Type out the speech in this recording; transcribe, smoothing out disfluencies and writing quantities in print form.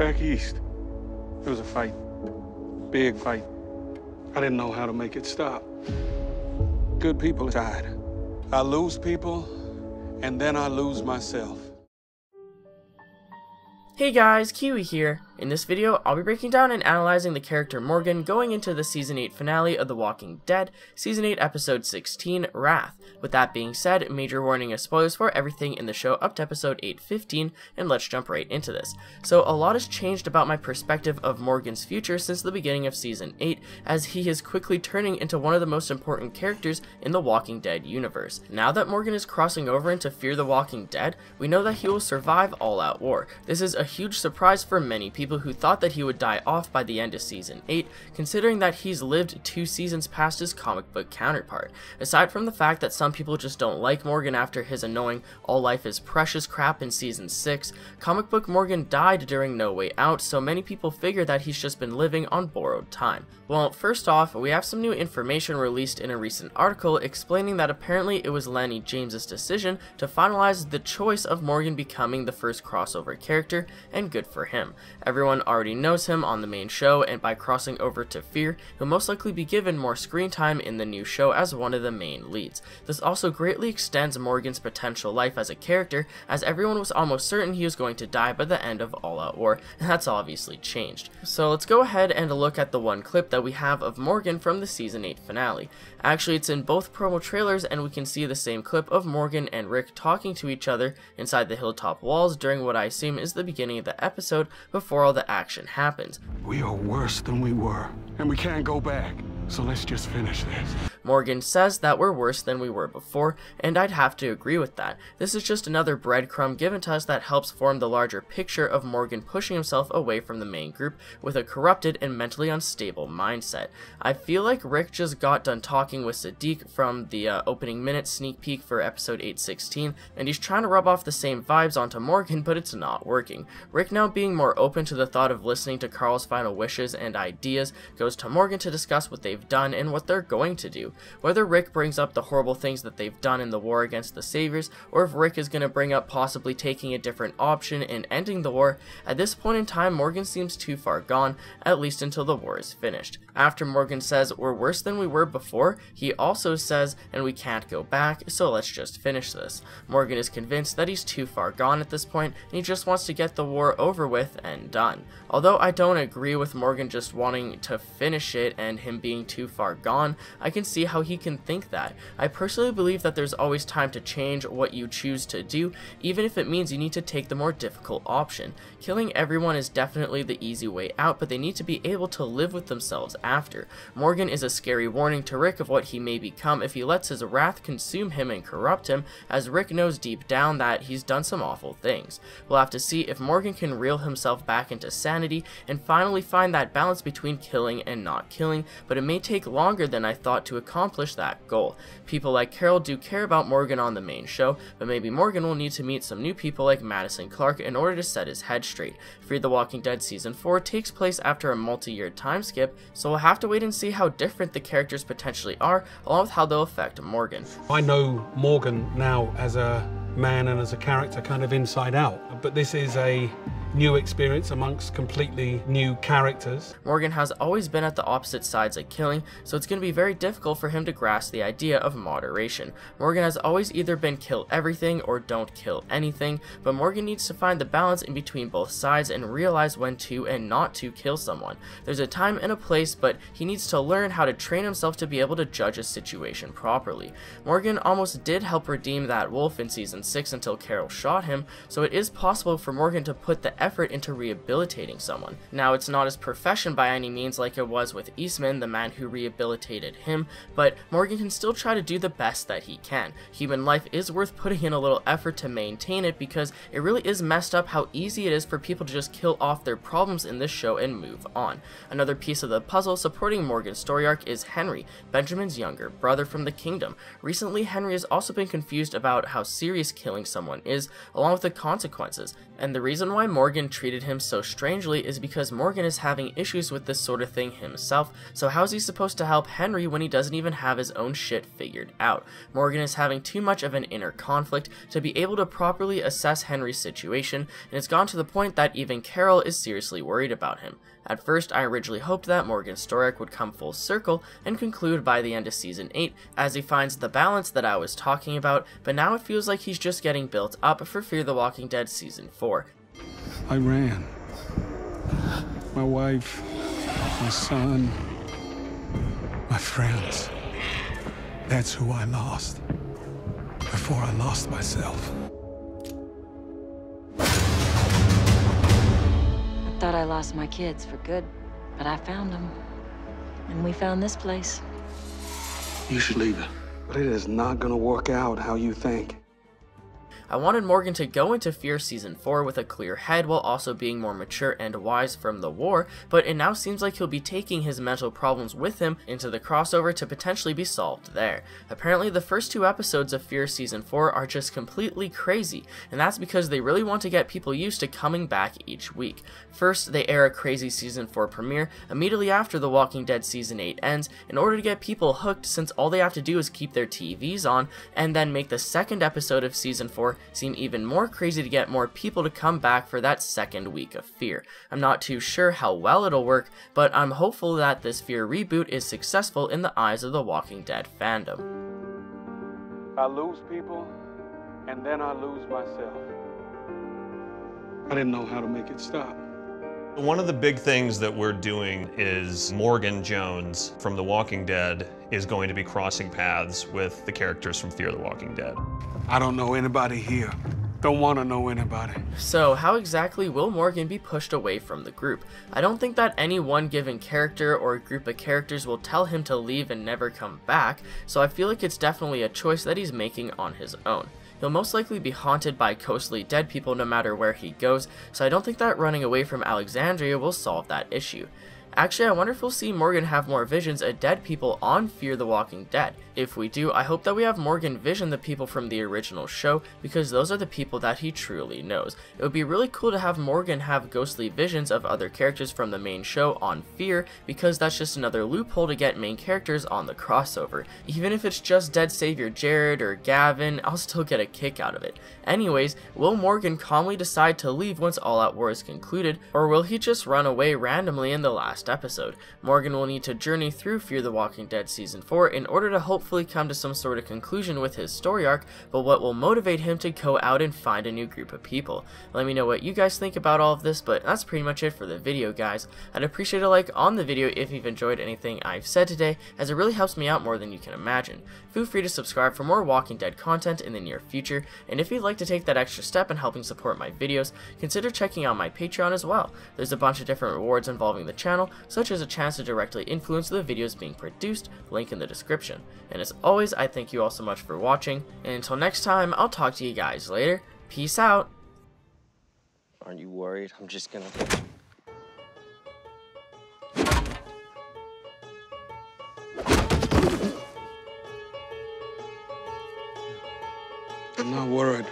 Back east, there was a fight. Big fight. I didn't know how to make it stop. Good people died. I lose people, and then I lose myself. Hey guys, Kiwi here. In this video, I'll be breaking down and analyzing the character Morgan going into the Season 8 finale of The Walking Dead, Season 8, Episode 16, Wrath. With that being said, major warning of spoilers for everything in the show up to Episode 8:15, and let's jump right into this. So, a lot has changed about my perspective of Morgan's future since the beginning of Season 8, as he is quickly turning into one of the most important characters in the Walking Dead universe. Now that Morgan is crossing over into Fear the Walking Dead, we know that he will survive all-out war. This is a huge surprise for many people who thought that he would die off by the end of Season 8, considering that he's lived 2 seasons past his comic book counterpart. Aside from the fact that some people just don't like Morgan after his annoying all life is precious crap in Season 6, comic book Morgan died during No Way Out, so many people figure that he's just been living on borrowed time. Well, first off, we have some new information released in a recent article explaining that apparently it was Lenny James's decision to finalize the choice of Morgan becoming the first crossover character, and good for him. Everyone already knows him on the main show, and by crossing over to Fear, he'll most likely be given more screen time in the new show as one of the main leads. This also greatly extends Morgan's potential life as a character, as everyone was almost certain he was going to die by the end of All Out War, and that's obviously changed. So let's go ahead and look at the one clip that we have of Morgan from the Season 8 finale. Actually, it's in both promo trailers, and we can see the same clip of Morgan and Rick talking to each other inside the hilltop walls during what I assume is the beginning of the episode before all the action happens. We are worse than we were, and we can't go back. So let's just finish this. Morgan says that we're worse than we were before, and I'd have to agree with that. This is just another breadcrumb given to us that helps form the larger picture of Morgan pushing himself away from the main group with a corrupted and mentally unstable mindset. I feel like Rick just got done talking with Sadiq from the opening minute sneak peek for episode 8:16, and he's trying to rub off the same vibes onto Morgan, but it's not working. Rick, now being more open to the thought of listening to Carl's final wishes and ideas, goes to Morgan to discuss what they've done and what they're going to do. Whether Rick brings up the horrible things that they've done in the war against the Saviors, or if Rick is going to bring up possibly taking a different option and ending the war, at this point in time Morgan seems too far gone, at least until the war is finished. After Morgan says we're worse than we were before, he also says, and we can't go back, so let's just finish this. Morgan is convinced that he's too far gone at this point, and he just wants to get the war over with and done. Although I don't agree with Morgan just wanting to finish it and him being too far gone, I can see how he can think that. I personally believe that there's always time to change what you choose to do, even if it means you need to take the more difficult option. Killing everyone is definitely the easy way out, but they need to be able to live with themselves after. Morgan is a scary warning to Rick of what he may become if he lets his wrath consume him and corrupt him, as Rick knows deep down that he's done some awful things. We'll have to see if Morgan can reel himself back into sanity and finally find that balance between killing and not killing, but it may take longer than I thought to accomplish that goal. People like Carol do care about Morgan on the main show, but maybe Morgan will need to meet some new people like Madison Clark in order to set his head straight. Fear the Walking Dead Season 4 takes place after a multi-year time skip, so we'll have to wait and see how different the characters potentially are, along with how they'll affect Morgan. I know Morgan now as a man and as a character kind of inside out, but this is a new experience amongst completely new characters. Morgan has always been at the opposite sides of killing, so it's going to be very difficult for him to grasp the idea of moderation. Morgan has always either been kill everything or don't kill anything, but Morgan needs to find the balance in between both sides and realize when to and not to kill someone. There's a time and a place, but he needs to learn how to train himself to be able to judge a situation properly. Morgan almost did help redeem that wolf in Season 6 until Carol shot him, so it is possible for Morgan to put the effort into rehabilitating someone. Now, it's not his profession by any means like it was with Eastman, the man who rehabilitated him, but Morgan can still try to do the best that he can. Human life is worth putting in a little effort to maintain it, because it really is messed up how easy it is for people to just kill off their problems in this show and move on. Another piece of the puzzle supporting Morgan's story arc is Henry, Benjamin's younger brother from the Kingdom. Recently, Henry has also been confused about how serious killing someone is, along with the consequences, and the reason why Morgan Morgan treated him so strangely is because Morgan is having issues with this sort of thing himself, so how's he supposed to help Henry when he doesn't even have his own shit figured out? Morgan is having too much of an inner conflict to be able to properly assess Henry's situation, and it's gone to the point that even Carol is seriously worried about him. At first, I originally hoped that Morgan's story arc would come full circle and conclude by the end of Season 8 as he finds the balance that I was talking about, but now it feels like he's just getting built up for Fear the Walking Dead Season 4. I ran. My wife, my son, my friends. That's who I lost before I lost myself. Thought I lost my kids for good, but I found them. And we found this place. You should leave it. But it is not gonna work out how you think. I wanted Morgan to go into Fear Season 4 with a clear head while also being more mature and wise from the war, but it now seems like he'll be taking his mental problems with him into the crossover to potentially be solved there. Apparently the first 2 episodes of Fear Season 4 are just completely crazy, and that's because they really want to get people used to coming back each week. First, they air a crazy Season 4 premiere immediately after The Walking Dead Season 8 ends in order to get people hooked, since all they have to do is keep their TVs on, and then make the second episode of Season 4 seem even more crazy to get more people to come back for that second week of Fear. I'm not too sure how well it'll work, but I'm hopeful that this Fear reboot is successful in the eyes of the Walking Dead fandom. I lose people, and then I lose myself. I didn't know how to make it stop. One of the big things that we're doing is Morgan Jones from The Walking Dead is going to be crossing paths with the characters from Fear the Walking Dead. I don't know anybody here. Don't want to know anybody. So how exactly will Morgan be pushed away from the group? I don't think that any one given character or group of characters will tell him to leave and never come back, so I feel like it's definitely a choice that he's making on his own. He'll most likely be haunted by ghostly dead people no matter where he goes, so I don't think that running away from Alexandria will solve that issue. Actually, I wonder if we'll see Morgan have more visions of dead people on Fear the Walking Dead. If we do, I hope that we have Morgan vision the people from the original show, because those are the people that he truly knows. It would be really cool to have Morgan have ghostly visions of other characters from the main show on Fear, because that's just another loophole to get main characters on the crossover. Even if it's just Dead Savior Jared or Gavin, I'll still get a kick out of it. Anyways, will Morgan calmly decide to leave once All Out War is concluded, or will he just run away randomly in the last episode? Morgan will need to journey through Fear the Walking Dead Season 4 in order to hopefully come to some sort of conclusion with his story arc, but what will motivate him to go out and find a new group of people? Let me know what you guys think about all of this, but that's pretty much it for the video, guys. I'd appreciate a like on the video if you've enjoyed anything I've said today, as it really helps me out more than you can imagine. Feel free to subscribe for more Walking Dead content in the near future, and if you'd like to take that extra step in helping support my videos, consider checking out my Patreon as well. There's a bunch of different rewards involving the channel, such as a chance to directly influence the videos being produced, link in the description. And as always, I thank you all so much for watching, and until next time, I'll talk to you guys later. Peace out! Aren't you worried? I'm just gonna... I'm not worried.